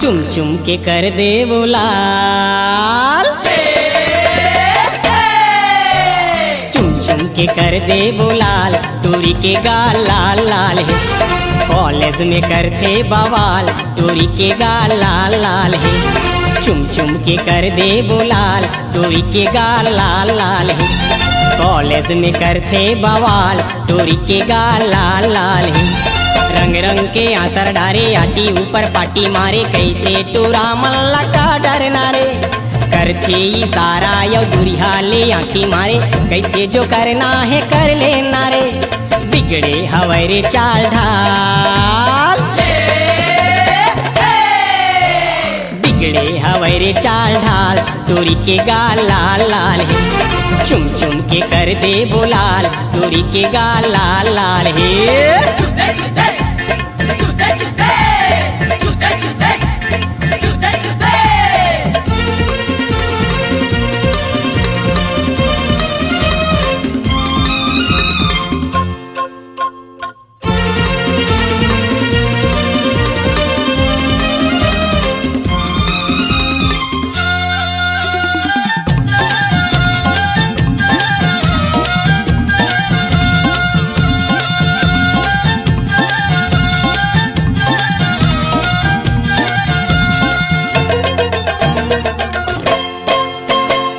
चुम चुम के कर दे वो लाल, चुम चुम के कर दे वो लाल, टोरी के गाल लाल लाल है। कॉलेज में करते बवाल, टोरी के गाल लाल लाल है। चुम चुम के कर दे वो लाल, टोरी के गाल लाल लाल है। कॉलेज में करते बवाल, टोरी के गाल लाल लाल है। रंग रंग के आतर डारे, आटी ऊपर पाटी मारे, कहते टोरा मल्ला का डर नारे। करते इशारा यो दुरिहा ले आँखी मारे, कहते जो करना है कर लेना रे। बिगड़े हवारे चाल ढाल, बिगड़े हवारे चाल ढाल, टोरी के गाल लाल लाल है। चुम चुम के कर दे बोलाल, टोरी के गाल लाल लाल है।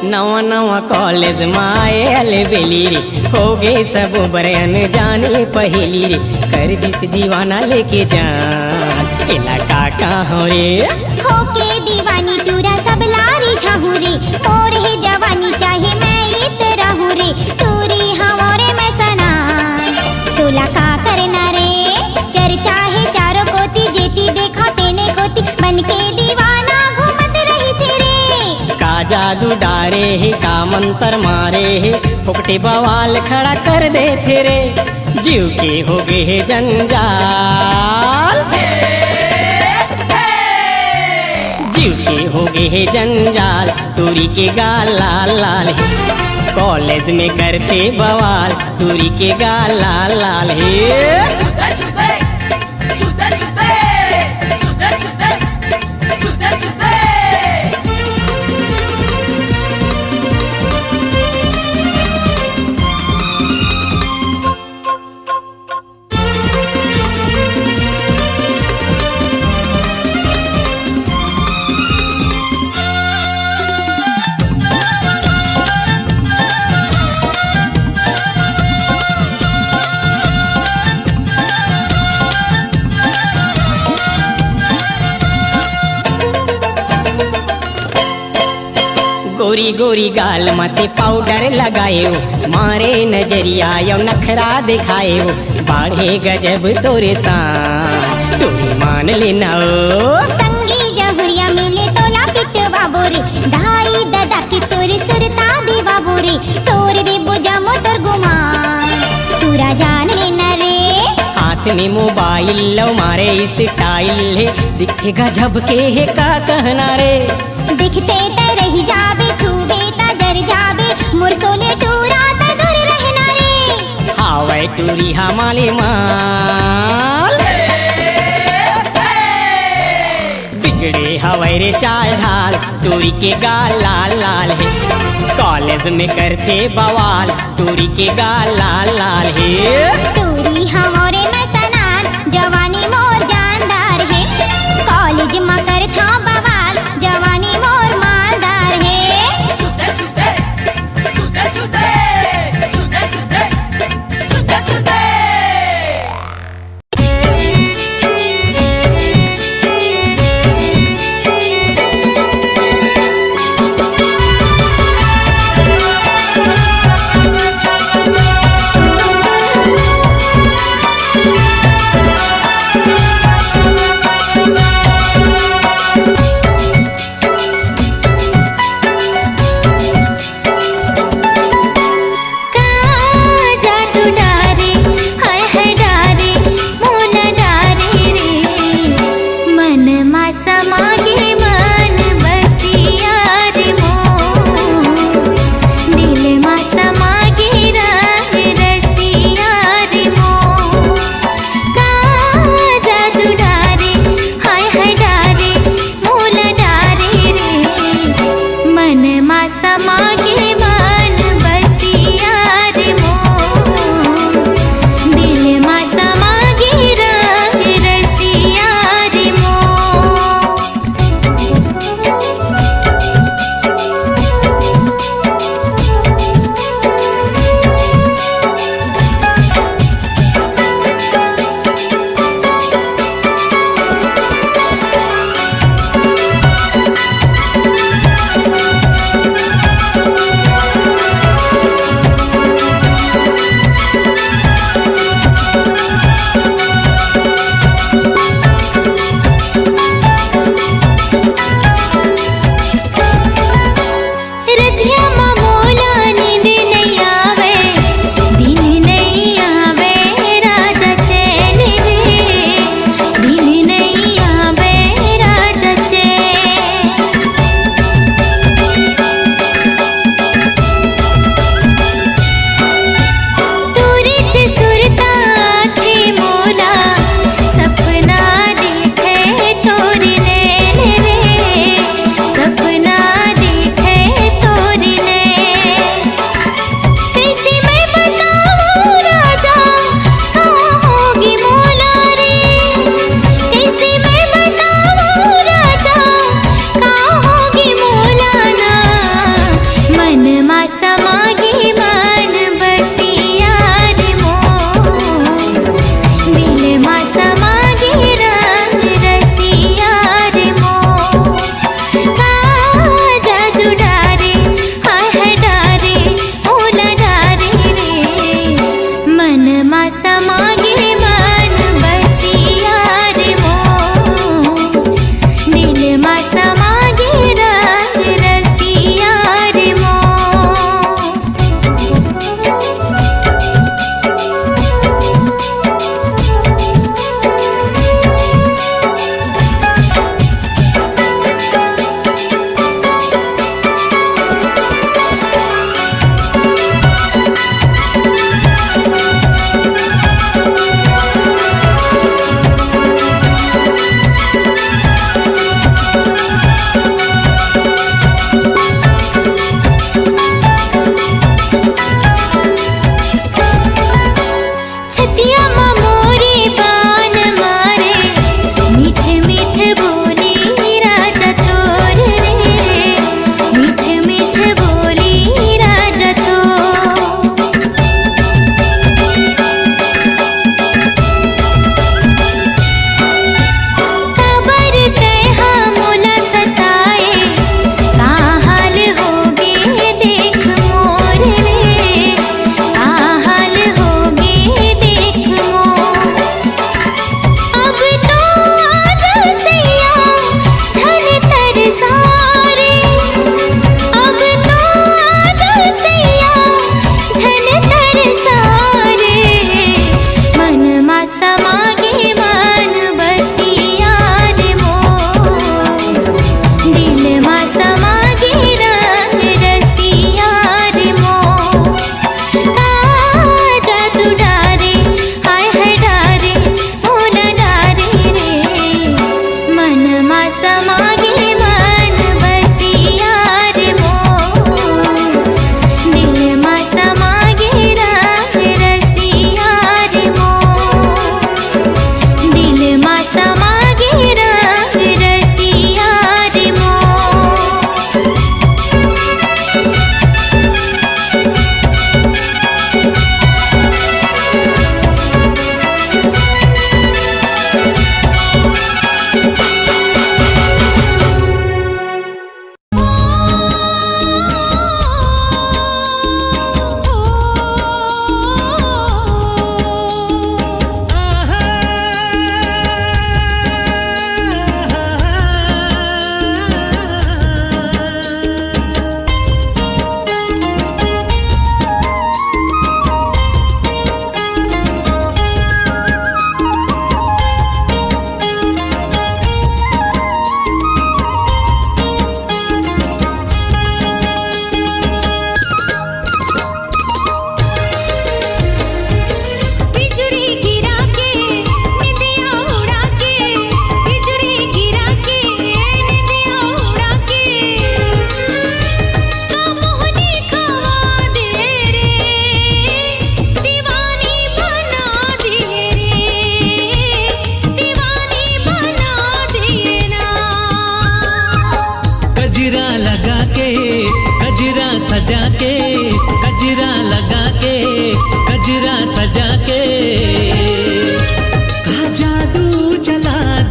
नवा नवा कॉलेज माए अलबेली रे, हो गए सब बरन जाने पहेली रे। कर दिस दीवाना लेके जान, इलाका कहाँ रे? होके दीवानी टूरा सब लारी झाहू रे। और है जवानी चाहे मैं इत रहूं रे, टूरी हमारे मैं सना तोला का करना रे। चर्चा है चारों कोती, जेती देखा तेने कोती, बन के दीवाना घूमत रही तेरे। का जादू डारे है, का मंतर मारे है, फुकटे बवाल खड़ा कर दे तेरे। जीव के हो गए है जंजाल, जीव के हो गए है जंजाल, टोरी के गाल लाल लाल है। कॉलेज में करते बवाल, टोरी के गाल लाल लाल है। गोरी गोरी गाल माथे पाउडर लगाए हो, मारे नजरिया यो नखरा दिखाए हो। बाढ़े गजब तोरे सान, टोरी मान लेना ओ। संगी जहुरिया मैंने तोला पिटवा बोरे, ढाई दादा की तोरे सुरता देवा बोरे। तोर दे बुझामो तोर गुमान, पूरा जान लेना रे। हाथ में मोबाइल लो मारे स्टाइल है, दिखेगा झपके है का कहना रे। दिखते त रही जाबे, छूबे त डर जाबे, मुरसोले टूरा त दूर रहना रे। हावे टूरी हमाले माल, बिगड़े हवारे चाल ढाल, टोरी के गाल लाल लाल है। कॉलेज में करते बवाल, टोरी के गाल लाल लाल है। टूरी हमारे में सनान, जवानी मोर जानदार है। कॉलेज में कर था बवाल, जवानी मोर मालदार है।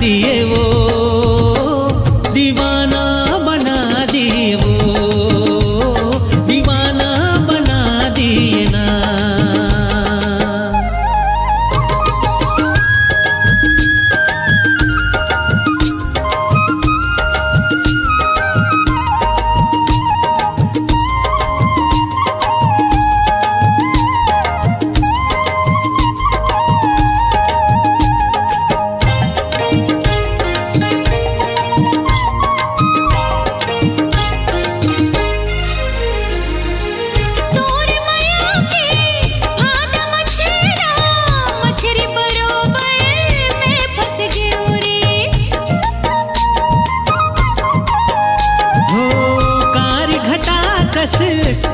दिए वो, दीवाना बना दिए वो, दीवाना बना दिए ना।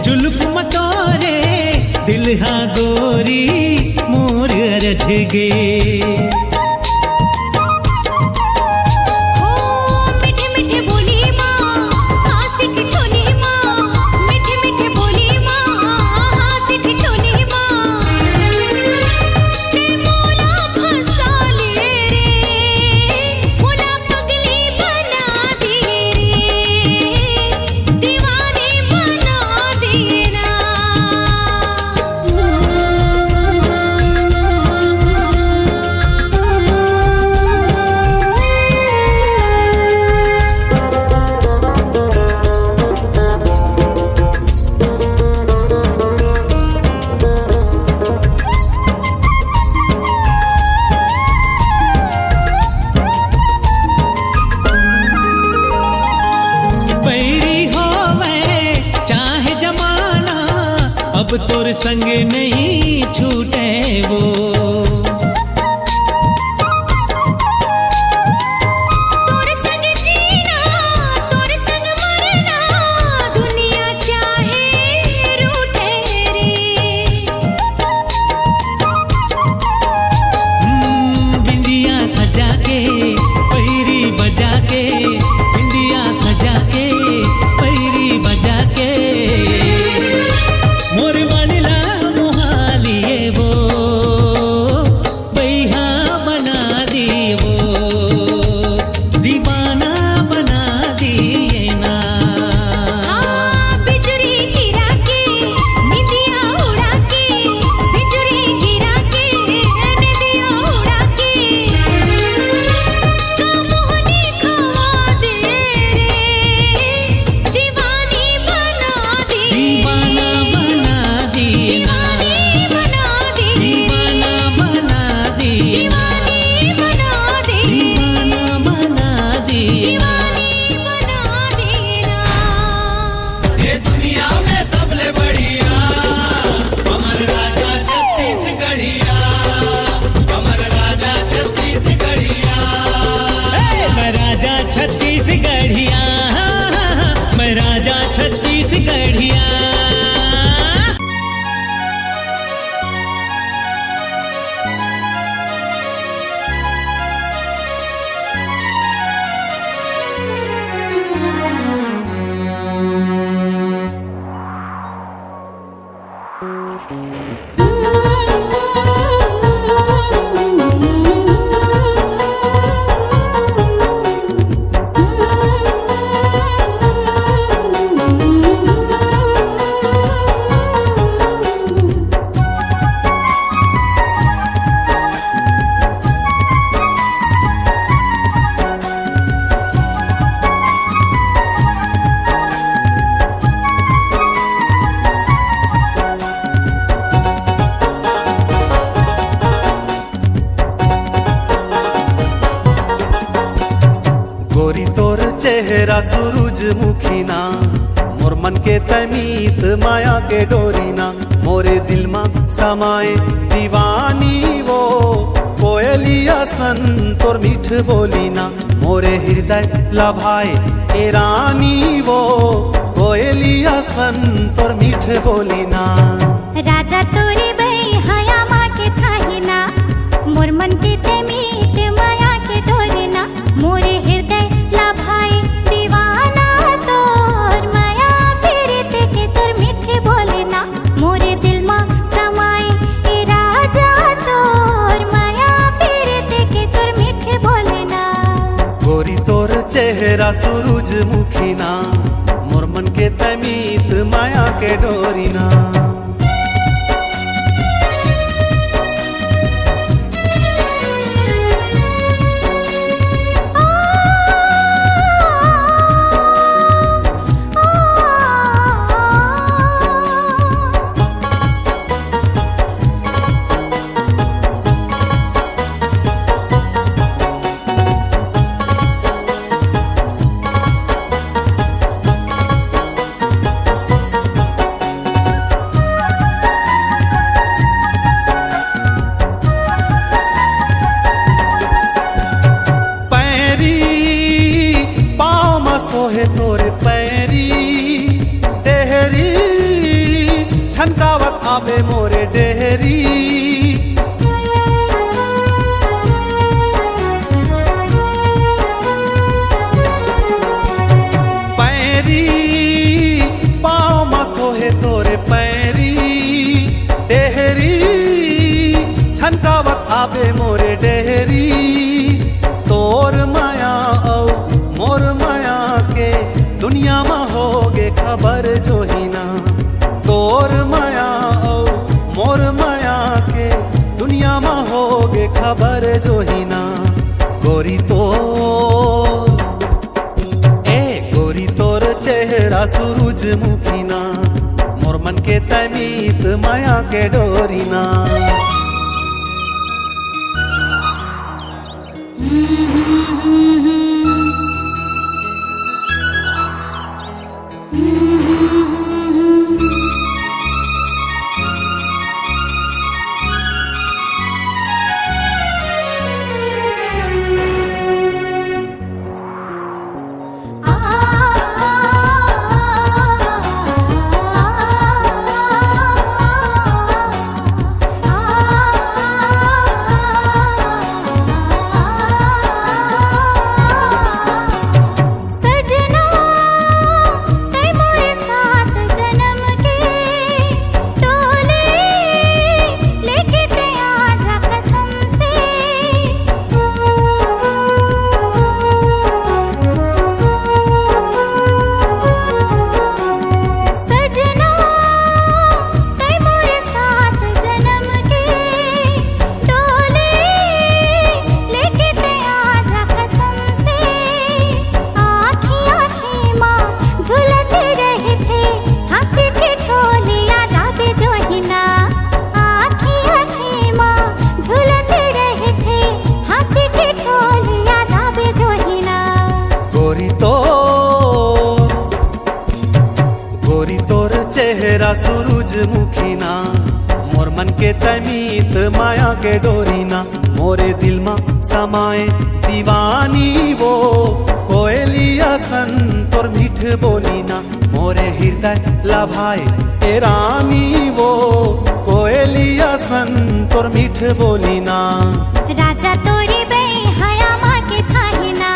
जुल्फ मतोरे दिल हा गोरी मोर रज गे। मीठे मीठे बोली माँ हासी ठिठोली माँ, मीठे मीठे बोली माँ हासी ठिठोली माँ, ते मोला फंसा लिए रे, मोला पगली बना दिए रे, दीवानी बना दिए ना। बैरी होवे चाहे जमाना, अब तोर संग नहीं छूटे वो। तोर संग जीना तोर संग मरना, दुनिया चाहे रूठे रे। बिंदिया सजा के पैरी बजा के, बिंदिया सजा के पैरी बजा के, मोर मनला मोहालिए वो, बैहा बना दिए वो, दीवाना बना दिए ना। बिजुरी गिरा के निदिया उड़ा के, बिजुरी गिरा के निदिया उड़ा के, मोहनी खवा दे रे, दीवानी बना दे, दीवाना बना दिए ना, दीवानी बना दे, दीवाना बना दिए ना, दीवानी बना दे, दीवाना बना दिए ना। दीवानी बना दे ना। ये दुनिया में सबले बढ़िया हमर राजा छत्तीसगढ़िया, हमर राजा छत्तीसगढ़िया। मैं राजा छत्तीसगढ़िया, मैं राजा छत्तीसगढ़िया। गोरी तोर चेहरा सूरजमुखी ना, मोर मन के तमीत माया के डोरी ना, मोरे दिल मा समाए दीवानी वो, कोयलिया सन तोर मीठ बोली ना, मोरे हृदय लभाए ए रानी वो, कोयलिया सन तोर मीठ बोली ना। राजा तोरे बई हया माँ के थाहिना, मोर मन के ते मीत माया के डोरना, मोरे हृदय लभाए दीवाना तोर माया पीरित के तोर मीठे बोलना, मोरे दिल मा समाए ए राजा तोर माया पीरित के तोर मीठे बोलना। चेहरा सूरजमुखी ना, मोर मन के तमीत माया के डोरी ना। सोहे तोरे पैरी डेहरी, छनकावत आवे मोरे डेहरी। पैरी पाँव में सोहे तोरे पैरी डेहरी, छनकावत आवे मोरे डेहरी। तोर माया औ मोर माया के दुनिया में होगे खबर जो ही ना। तोर माया औ मोर माया के दुनिया में होगे खबर जो ही ना। गोरी तो गोरी तोर चेहरा सूरजमुखी ना, मोर मन के तमीत माया के डोरी ना। चेहरा सूरजमुखी ना, मोर मन के तमीत माया के डोरी ना। मोरे दिल में समाए दीवानी वो कोयलिया सन तोर मीठ बोली ना। मोरे हृदय लभाए ए रानी वो कोयलिया सन तोर मीठ बोली ना। राजा तोरी बे हया माँ के थाही ना,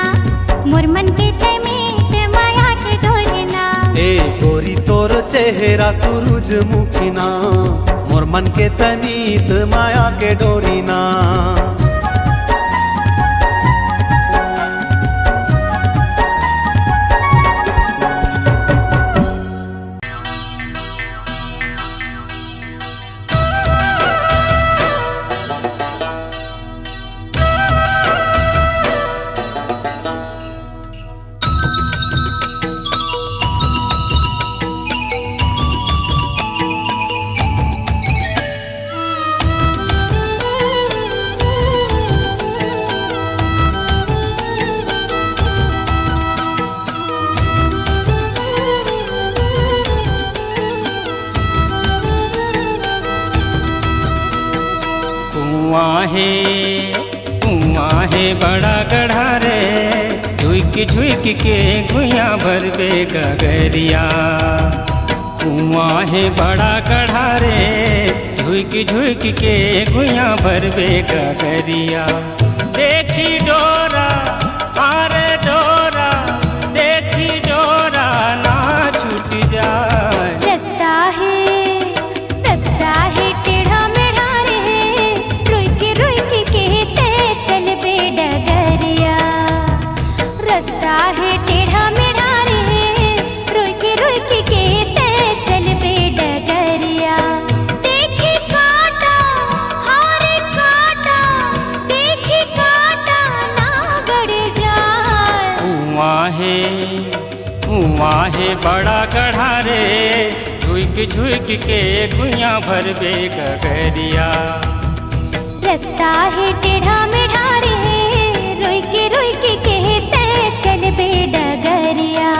मोर मन के तमीत माया के डोरी ना। ए गोरी तोर चेहरा सूरजमुखी ना, मोर मन के तमीत माया के डोरी ना। कुआं है बड़ा गढ़ा रे, झुक झुक के गुइया भरबे गगरिया। कुआं है बड़ा गढ़ा रे, झुक झुक के गुइया भरबे गगरिया। देखी डोरा आरे डोरा, देखी डोरा ना छूट जाए। रास्ता है टेढ़ा मेढ़ा रे, रुक के ते चल बे डगरिया। रास्ता है कुआं है बड़ा गढ़ा रे, झुक झुक के गुइया भरबे गगरिया। रास्ता है टेढ़ा मेढ़ा रे, रोई के कहते चल बे डगरिया।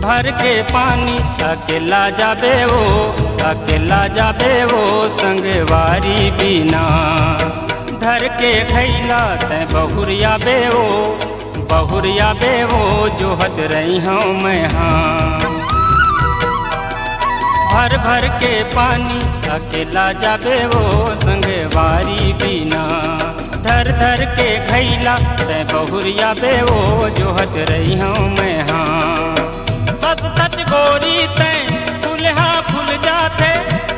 भर के पानी अकेला जाबे वो संगवारी बिना। धर के खैला तै बहुरिया बे वो जोहत रही हूँ मैं हाँ। भर भर के पानी अकेला जाबे वो संगवारी बिना। धर धर के खैला तै बहुरिया बे वो जोहत रही हूँ मैं हाँ। बस तच गोरी तै फुलहा फुल जाते,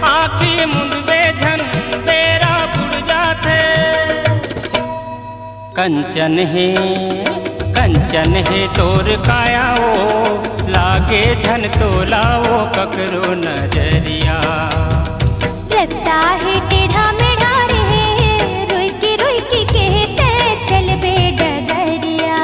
आखी मुंद बेझन बेरा फुल जाते। कंचन है तोर काया वो, लागे झन तोला वो ककरो नजरिया। रास्ता है टेढ़ा मेढ़ा रे, रोई के कहते चल बे डगरिया।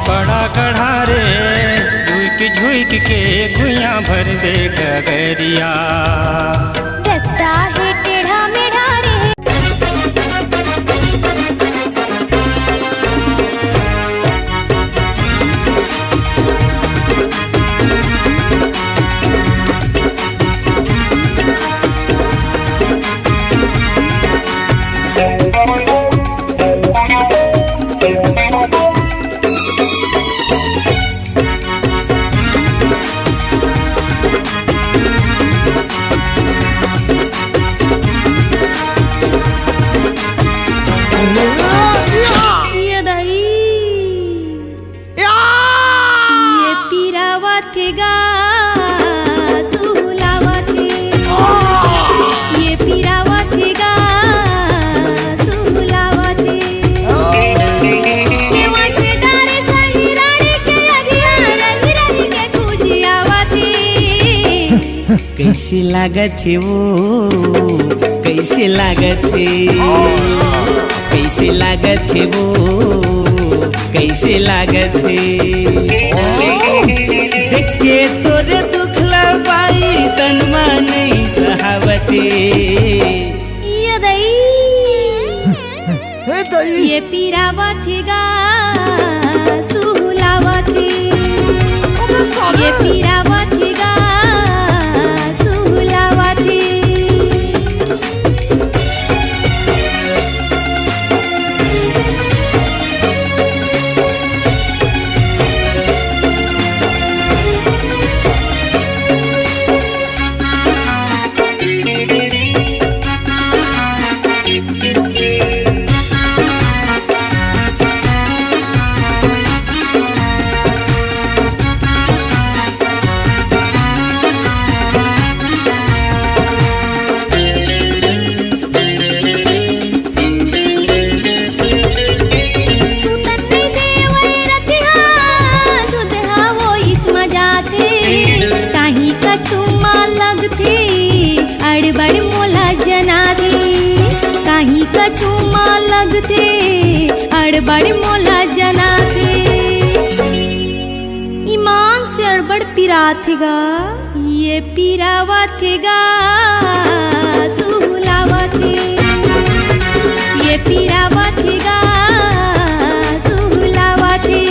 बड़ा गढ़ा रे, झुक के गुइया भरबे गगरिया। रास्ता है टेढ़ा मेढ़ा रे। कैसे लागत है वो, कैसे लागत है, कैसे लागत है वो, कैसे लागत है। देख के तोरे दुखला बाई तनमा नहीं सहावते। ये पीरावत गा सुलावत, ये पीरावत गा काही का चुम्मा लगथे अड़बड़ मोला जना दे काही का चुम्मा लगथे अड़बड़ मोला जना दे ईमान से अड़बड़ पिरा थेगा ये पिरावा थेगा सुहुलावा थे ये पिरावा थेगा सुहुलावा थे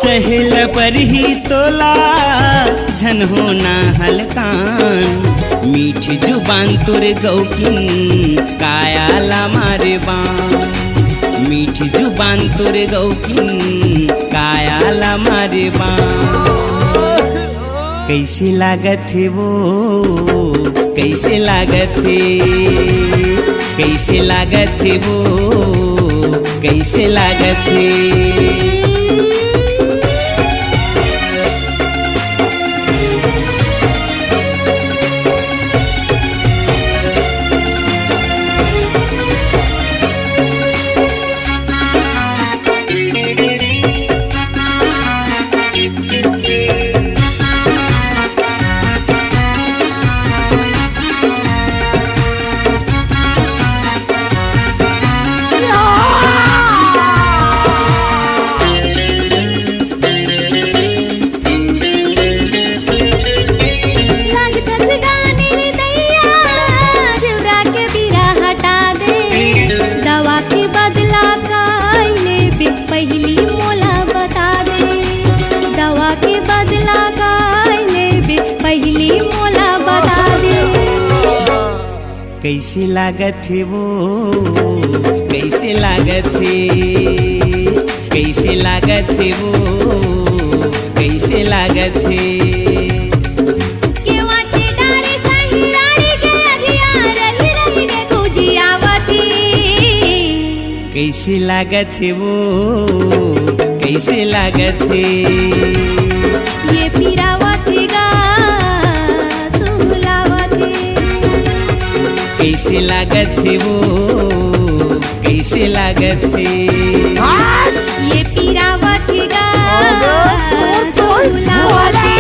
सहेल पर ही तोला झन होना हलकान मीठ जुबान तुर गौकिन कायाला मारे बान मीठ जुबान तुर गौकिन कायाला मारे बान कैसे लागत है वो कैसे लागत है कैसे लागत है वो कैसे लागत है कैसे लागत है वो कैसे लागत है कैसे लागत है वो कैसे लागत है केवाचे डारे सहिराड़ी के अगिया रही रही के गुजियावती कैसे लागत है वो कैसे लागत है ये पिरावती गा सुहुलावती कैसे लागत है वो कैसे लागत है ये पिरावती गा सुहुलावती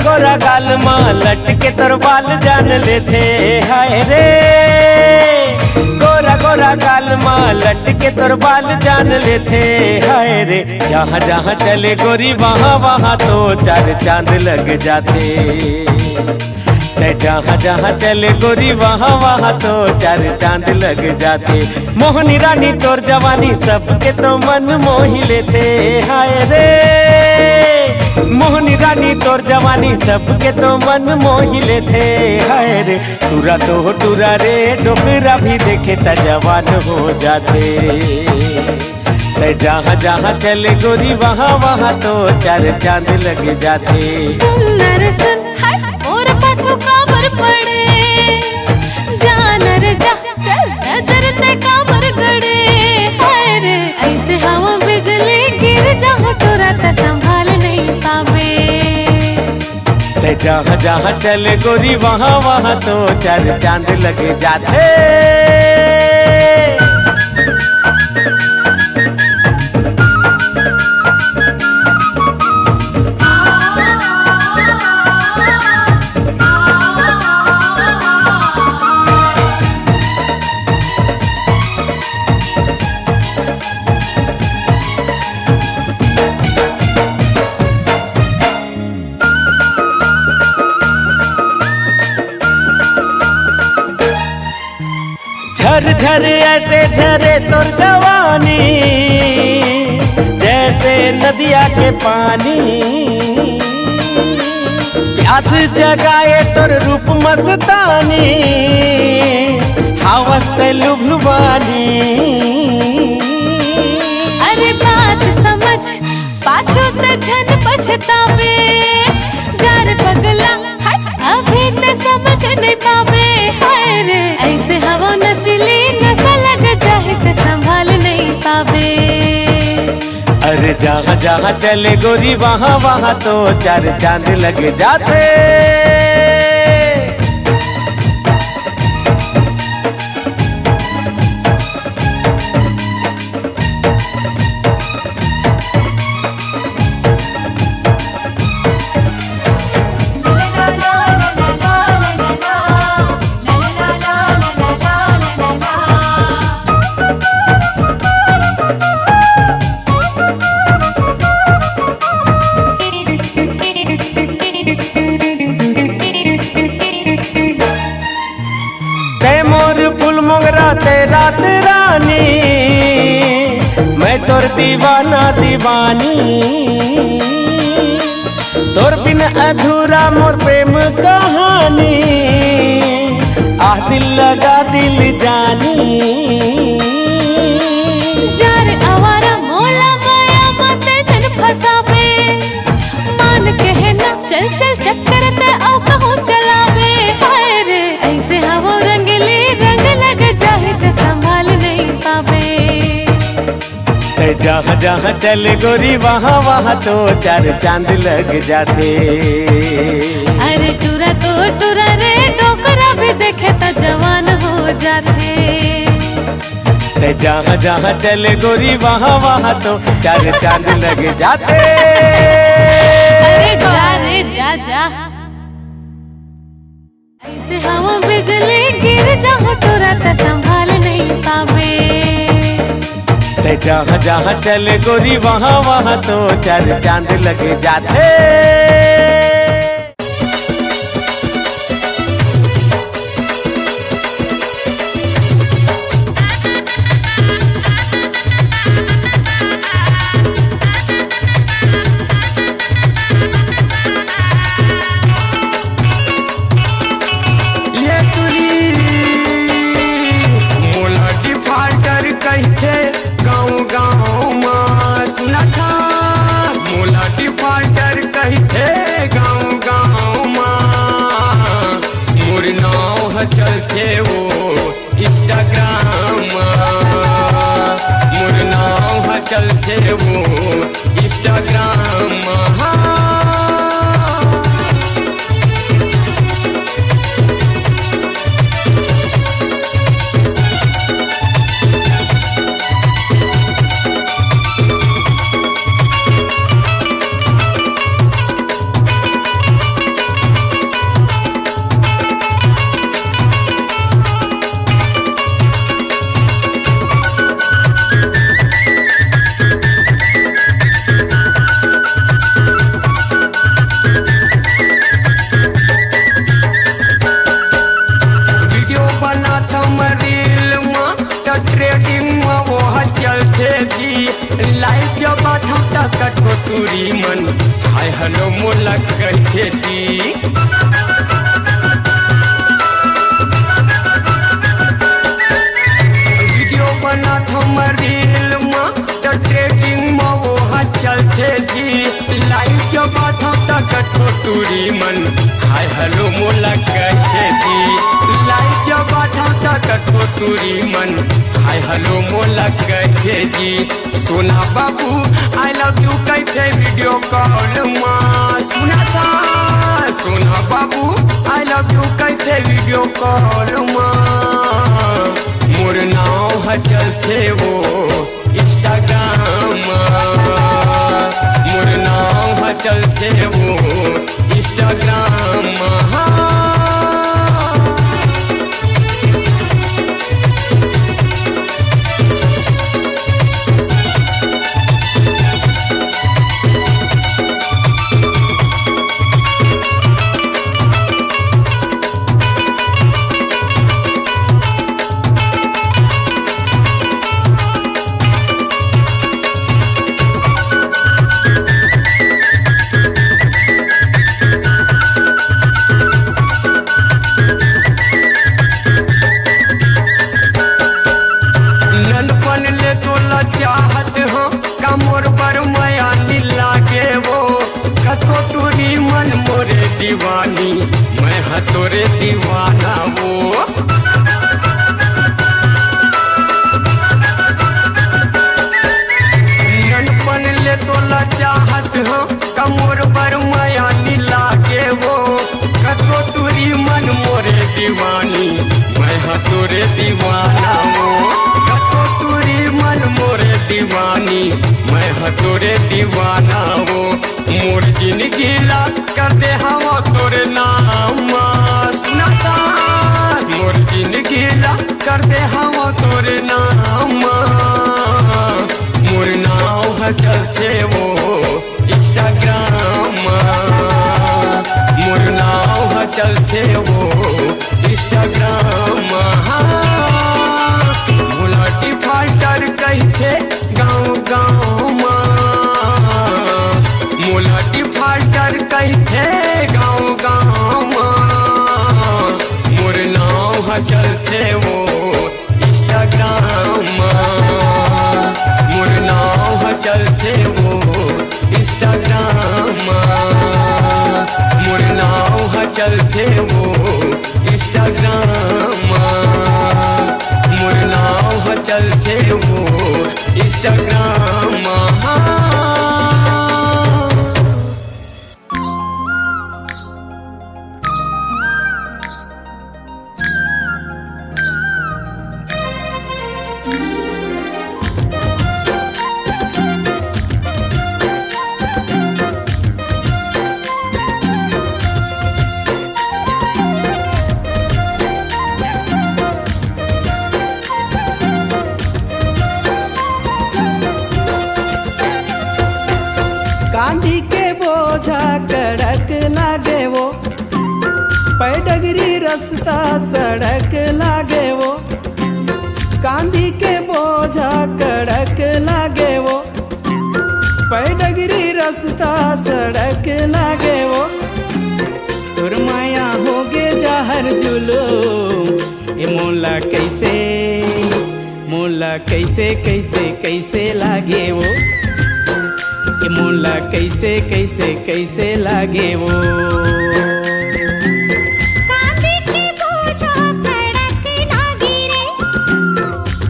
गोरा गाल मां लटके तोर बाल जान लेते हाय रे गोरा गोरा गाल मां लटके तोर बाल जान लेते हाय रे जहाँ जहाँ चले गोरी वहाँ वहाँ तो चार चांद लग जाते जहाँ जहाँ चले गोरी वहाँ वहाँ तो चार चांद लग जाते मोहनी रानी तोर जवानी सबके तो मन मोही लेते हाय रे मोहनी रानी तोर जवानी सबके तो मन मोही लेते हाय रे टूरा तो टूरा रे डोकरा भी देखे त जवान हो जाते जहाँ जहाँ चले गोरी वहाँ वहाँ तो चार चांद लग जाते सुंदर सुन और पाछू काबर पड़े जानर जा चल नजर ते काबर गड़े हाय रे ऐसे हवा बिजली गिर जहाँ तोरा त संभाल नहीं पावे जहाँ जहाँ चले गोरी वहाँ वहाँ तो चार चांद लग जाते झर झर ऐसे झरे तोर जवानी, जैसे नदिया के पानी। प्यास जगाए तोर रूप मस्तानी, हावस्ते लुभलुबानी। अरे बात समझ पाछो ते झन पछतावे, जार पगला अभी ते समझ नहीं पावे। हाय रे ऐसे हवा नशीली नशा लग जाए ते संभाल नहीं पावे। अरे जहाँ जहाँ चले गोरी वहाँ वहाँ तो चार चांद लग जाते। रात रानी मैं तोर दीवाना दीवानी, तोर बिन अधूरा मोर प्रेम कहानी। आह दिल लगा दिल जानी। जार आवारा मोला माया मते जन फसावे, मान कहे ना चल चल चक्कर ते औ कहो चलावे। हाय रे ऐसे हवा रंगली रंग लग जाए ते संभाल नहीं पावे। जहाँ जहाँ चले गोरी वहाँ वहाँ तो चार चांद लग जाते। अरे टूरा तो टूरा रे डोकरा भी देखे तो जवान हो जाते। जहाँ जहाँ चले गोरी वहाँ वहाँ तो चार चांद लग जाते। अरे जा रे जा जा, ऐसे हवा बिजली गिर जाओ टूरा तो संभाल नहीं पावे। जहाँ जहाँ चले गोरी वहाँ वहाँ तो चार चांद लग जाते। चलते वो इंस्टाग्राम, मोर नाव चलते वो इंस्टाग्राम। कटोरी मन हाय हेलो मोला कहते जी। वीडियो बना था रील में तो ट्रेडिंग में वो चलते जी। लाइव जब था कटोरी मन हाय हेलो मोला कहते जी। लाइव जब था कटोरी मन हाय हेलो मोला कहते जी। सोना बाबू आई लव यू कहते वीडियो कॉल में। सुना था सोना बाबू आई लव यू कहते वीडियो कॉल में। मोर नाव चलते वो इंस्टाग्राम, मोर नाव चलते वो इंस्टाग्राम। तोरे दीवाना वो ननपन ले तोला चाहत हो कमोर पर माया नीला के वो कतो तुरी मन मोरे दीवानी मैं हाँ तोरे दीवाना वो कतो तुरी मन मोरे दीवानी मैं हाँ तोरे दीवाना वो मोर जिंदगी ला कर दे हवा तोरे नाम सुनता मोर जिंदगी ला कर दे हवा तोरे नाम मोर नाव है चलते वो इंस्टाग्राम मोर नाव है चलते वो इंस्टाग्राम मुलाटी फाल्टर कहते गाँव गाँव मुलाटी फाल्टर कहते गाँव गाँव मोर नाव है चलते वो इंस्टाग्राम मोर नाव है चलते वो इंस्टाग्राम मोर नाव है चलते वो इंस्टाग्राम मोर नाव है चलते वो इंस्टाग्राम कांदी के बोझा कड़क लागे वो पैडगरी रास्ता सड़क लागे वो कांदी के बोझा कड़क लागे वो पैडगरी रास्ता सड़क लागे वो तुर माया होगे जहर जुलूम ये मोला कैसे कैसे लागे वो ये मोला कैसे लागे वो कांदी के बोझा कड़क लागी रे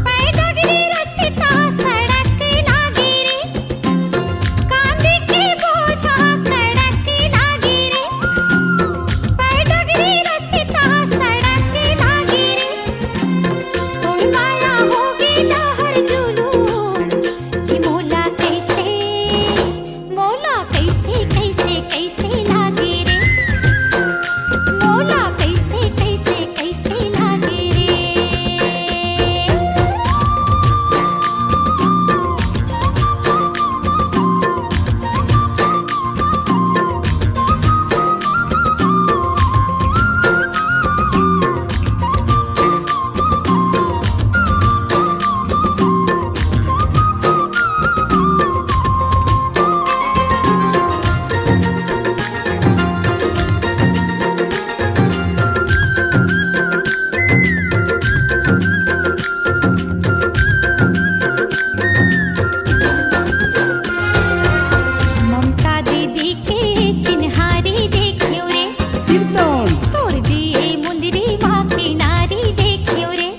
पैडगरी रास्ता सड़क लागी रे कांदी के बोझा कड़क लागी रे पैडगरी रास्ता सड़क लागी रे तोर माया होगी जहर जुलूम ये मोला कैसे लागे रे मोला कैसे लागे रे ममता दीदी के चिन्हारी देखियो रे सिरतौन तोर दिए मुंदरी माँ की नारी देखियो रे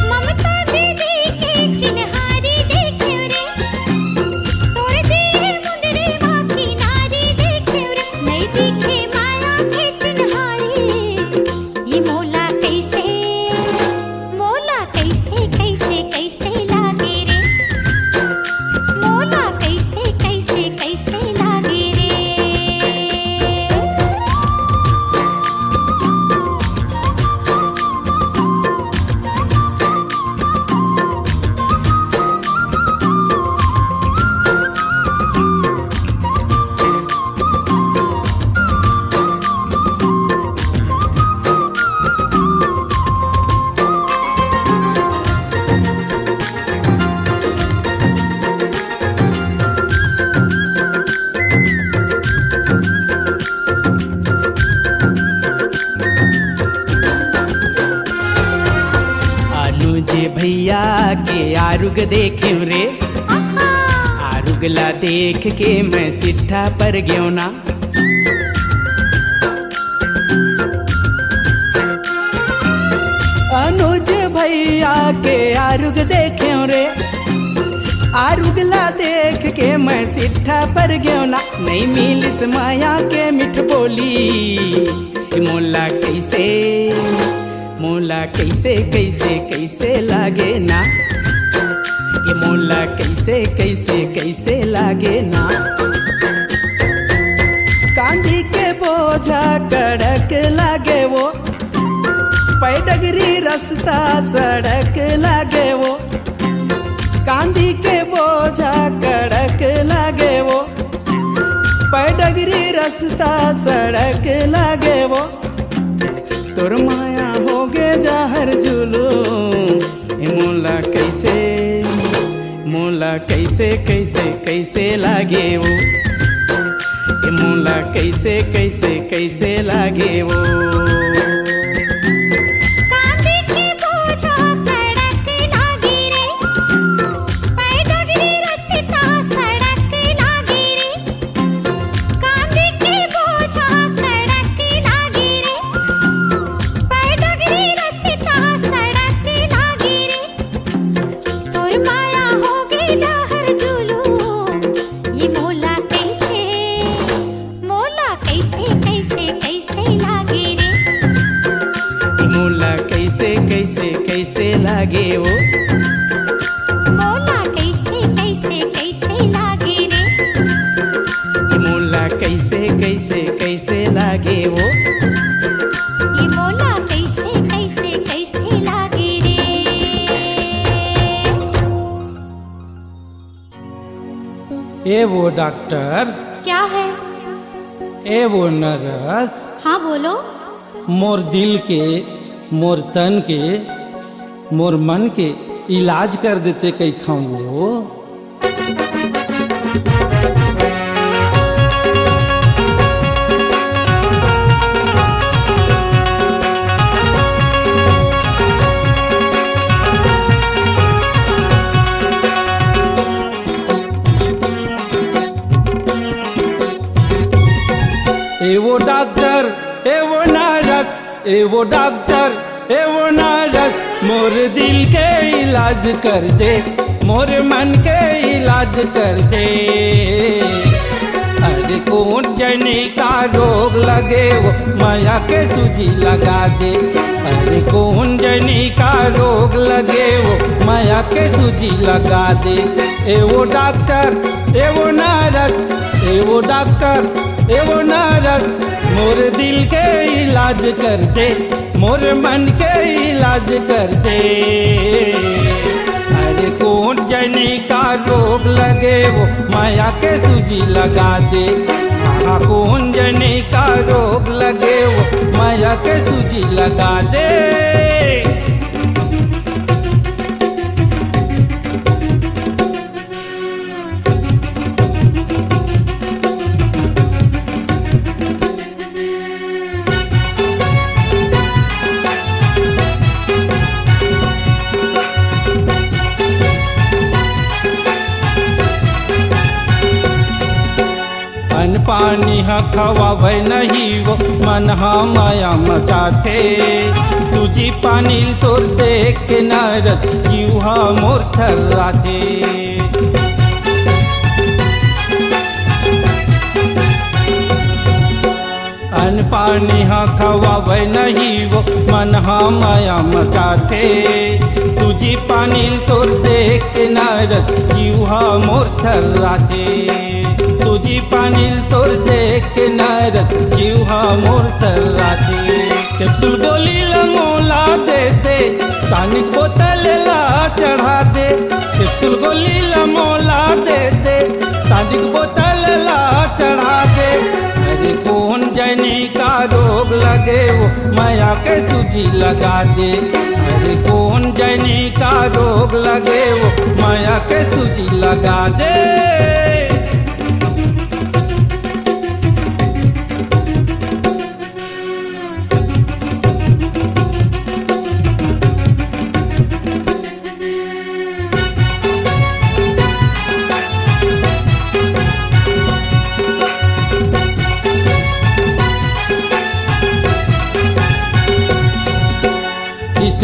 ममता दीदी के चिन्हारी देखियो रे तोर दिए मुंदरी माँ की नारी देखियो रे नहीं दिखे माया के चिन्हारी ये मोला कैसे लागे रे मोला कैसे लागे रे अनुज भैया के आरुग देखियो रे आरुग आरुगला देख के मैं सिट्ठा पर ग्यो ना। अनुज भैया के आरुग देख्यो रे, आरुगला देख के मैं सिट्ठा पर ग्यो ना। नहीं मिलिस माया के मिठ बोली, मोला कैसे कैसे कैसे लागे ना, ये मोला कैसे कैसे कैसे लागे ना। कांदी के बोझा कड़क लागे वो, पैडगरी रास्ता सड़क लागे वो। कांदी के बोझा कड़क लागे वो, पैडगरी रास्ता सड़क लागे वो। तोर माया होगे जाहर जुलूम, मोला कैसे कैसे कैसे लागे वो, मोला कैसे कैसे कैसे लागे वो। कांदी के बोझा कड़क लागी रे, पैडगरी रास्ता सड़क लागी रे। कांदी के बोझा कड़क लागी रे, पैडगरी रास्ता सड़क लागी रे। तोर माया होगे जाहर जुलूम, ये मोला कैसे कैसे कैसे लागे रे। मोला कैसे कैसे कैसे लागे वो, मोला कैसे कैसे कैसे लागे रे। मोला कैसे कैसे कैसे लागे वो। ये मोला कैसे कैसे कैसे लागे रे। ए वो डॉक्टर, क्या है? ए वो नर्स, हाँ बोलो। मोर दिल के, मोर तन के, मोर मन के इलाज कर देते कैथा वो। ए वो डॉक्टर, ए वो नर्स, ए वो डॉक्टर, ए वो नर्स, मोर दिल के इलाज कर दे, मोर मन के इलाज कर दे। अरे कौन जने का रोग लगे वो माया के सूजी लगा दे। अरे कौन जने का रोग लगे वो माया के सूजी लगा दे। ए वो डॉक्टर, ए वो नर्स, ए वो डॉक्टर, ए वो नर्स, मोर दिल के इलाज कर दे, मोर मन के इलाज कर दे। अरे कौन जने का रोग लगे वो माया के सूजी लगा दे। हाँ कौन जने का रोग लगे वो माया के सूजी लगा दे। पानी हा खवावे नहीं वो मन हा माया मचाते। सूजी पानी तोर देख के नरस जीव हा मोर थर्राते। अन पानी हा खवावे नहीं वो मन हा माया मचाते। सूजी पानी तोर देख के नरस जीव हा मोर थर्राते। सूजी पानी तोर देख के नरस जीव हा मोर थर्राते। कैप्सूल गोली ला मोला दे दे, टॉनिक बोतल ला चढ़ा दे। कैप्सूल गोली ला मोला दे दे, टॉनिक बोतल ला चढ़ा दे। अरे कौन जने का रोग लगे वो माया के सूजी लगा दे। अरे कौन जने का रोग लगे वो माया के सूजी लगा दे।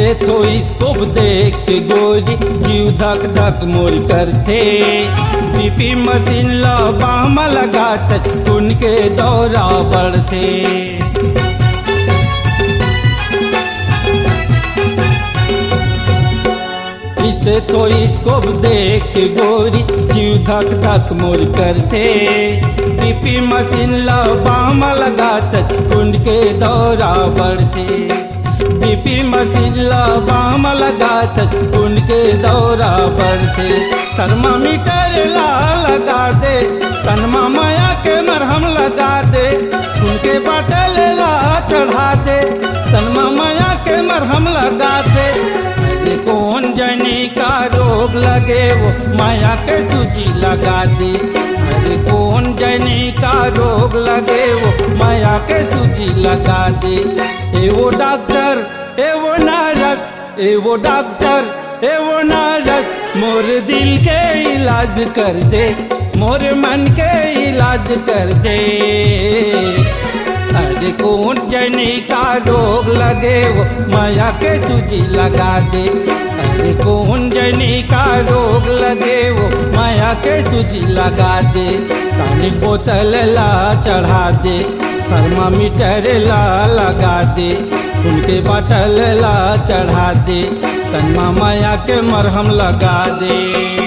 स्टेथोस्कोप देख के गोरी जीव धक धक मोर करथे। बीपी मशीन ला बाम लगात उनके दौरा बढ़थे। स्टेथोस्कोप देख के गोरी जीव धक धक मोर करथे। बीपी मशीन ला बाम लगात उनके दौरा बढ़थे। बीपी मशीन ला बाम लगात उनके दौरा बढ़थे। थर्मामीटर ला लगा दे तनमा माया के मरहम लगा दे। उनके बटल ला चढ़ा दे तनमा माया के मरहम लगा दे। अरे कौन जनी का रोग लगे वो माया के सूची लगा दे। अरे कौन जनी का रोग लगे वो माया के सूची लगा दे। ए वो डॉक्टर ए वो नर्स ए वो डॉक्टर ए वो नर्स मोर दिल के इलाज कर दे। मोर मन के इलाज कर दे। अरे कौन जनी का रोग लगे वो माया के सूजी लगा दे। अरे कौन जनी का रोग लगे वो माया के सूजी लगा दे। पानी बोतल ला चढ़ा दे थर्मामीटर ला लगा दे। उनके बटल ला चढ़ा दे तनमा माया के मरहम लगा दे।